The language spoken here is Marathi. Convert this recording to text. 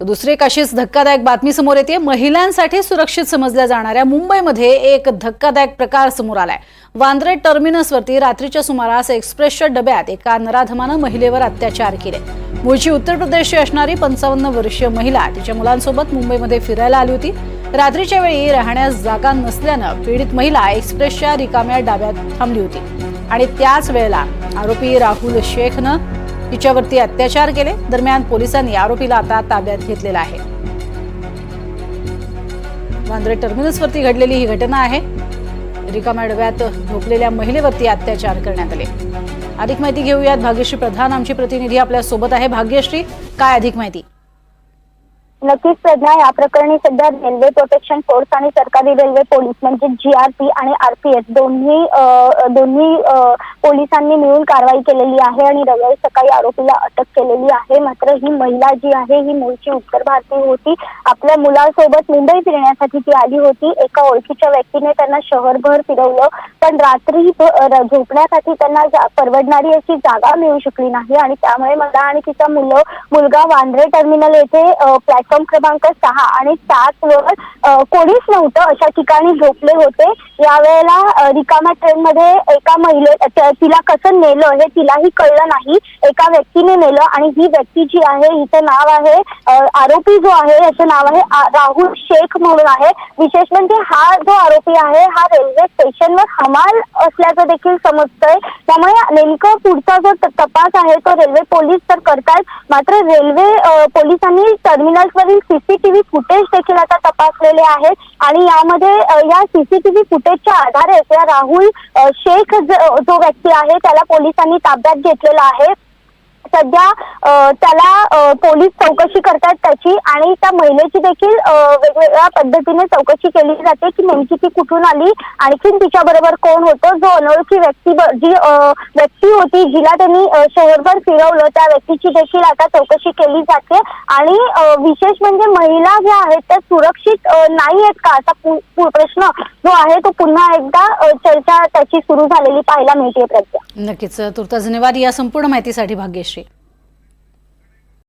तर दुसरी एक अशीच धक्कादायक बातमी समोर येते। महिलांसाठी सुरक्षित समजल्या जाणाऱ्या मुंबईमध्ये एक धक्कादायक प्रकार समोर आलाय। वांद्रे टर्मिनसवरती रात्रीच्या सुमारास एक्सप्रेसच्या डब्यात एका नराधमानं महिलेवर अत्याचार केले। मूळची उत्तर प्रदेशची असणारी 55 वर्षीय महिला तिच्या मुलांसोबत मुंबईमध्ये फिरायला आली होती। रात्रीच्या वेळी राहण्यास जागा नसल्यानं पीडित महिला एक्सप्रेसच्या रिकाम्या डब्यात थांबली होती आणि त्याच वेळेला आरोपी राहुल शेखनं तिच्यावरती अत्याचार केले। दरम्यान पोलिसांनी आरोपीला आता ताब्यात घेतलेला आहे। वांद्रे टर्मिनसवरती घडलेली ही घटना आहे। रिकाम्या डब्यात झोपलेल्या महिलेवरती अत्याचार करण्यात आले। अधिक माहिती घेऊयात, भाग्यश्री प्रधान आमची प्रतिनिधी आपल्या सोबत आहे। भाग्यश्री, काय अधिक माहिती? नक्कीच प्रज्ञा, या प्रकरणी सध्या रेल्वे प्रोटेक्शन फोर्स आणि सरकारी रेल्वे पोलीस म्हणजे जीआरपी आणि आरपीएफ दोन्ही पोलिसांनी मिळून कारवाई केलेली आहे आणि रविवारी सकाळी आरोपीला अटक केलेली आहे। मात्र ही महिला जी आहे ही मूळची उत्तर भारतीय होती। आपल्या मुलासोबत मुंबई फिरण्यासाठी ती आली होती। एका ओळखीच्या व्यक्तीने त्यांना शहरभर फिरवलं, पण रात्री झोपण्यासाठी त्यांना परवडणारी अशी जागा मिळू शकली नाही आणि त्यामुळे मला आणि तिचा मुलगा वांद्रे टर्मिनल येथे प्लॅटफॉर्म क्रमांक 6 आणि 7 वर कोणीच नव्हतं अशा ठिकाणी झोपले होते। यावेळेला रिकाम्या ट्रेन मध्ये एका तिला कसं नेलं हे तिलाही कळलं नाही। एका व्यक्तीने नेलं आणि ही व्यक्ती जी आहे हिचं नाव आहे, आरोपी जो आहे याचं नाव आहे राहुल शेख म्हणून आहे। विशेष म्हणजे हा जो आरोपी आहे हा रेल्वे स्टेशनवर हमाल असल्याचं देखील समजतंय। त्यामुळे नेमकं पुढचा जो तपास आहे तो रेल्वे पोलीस तर करतायत, मात्र रेल्वे पोलिसांनी टर्मिनल्सवरील सीसीटीव्ही फुटेज देखील आता तपासलेले आहेत आणि यामध्ये या सीसीटीव्ही फुटेजच्या आधारे या राहुल शेख जो व्यक्ती आहे त्याला पोलिसांनी ताब्यात घेतलेला आहे। सध्या त्याला पोलीस चौकशी करतात त्याची आणि त्या महिलेची देखील वेगवेगळ्या पद्धतीने चौकशी केली जाते की नेमकी ती कुठून आली, आणखीन तिच्या बरोबर कोण होतं। जो अनोळखी व्यक्ती होती जिला त्यांनी शहरभर फिरवलं त्या व्यक्तीची देखील आता चौकशी केली जाते आणि विशेष म्हणजे महिला ज्या आहेत त्या सुरक्षित नाही आहेत का असा प्रश्न जो आहे तो पुन्हा एकदा चर्चा त्याची सुरू झालेली पाहायला मिळते। प्रज्ञा, नक्कीच तुर्तास धन्यवाद या संपूर्ण माहितीसाठी भाग्यश्री।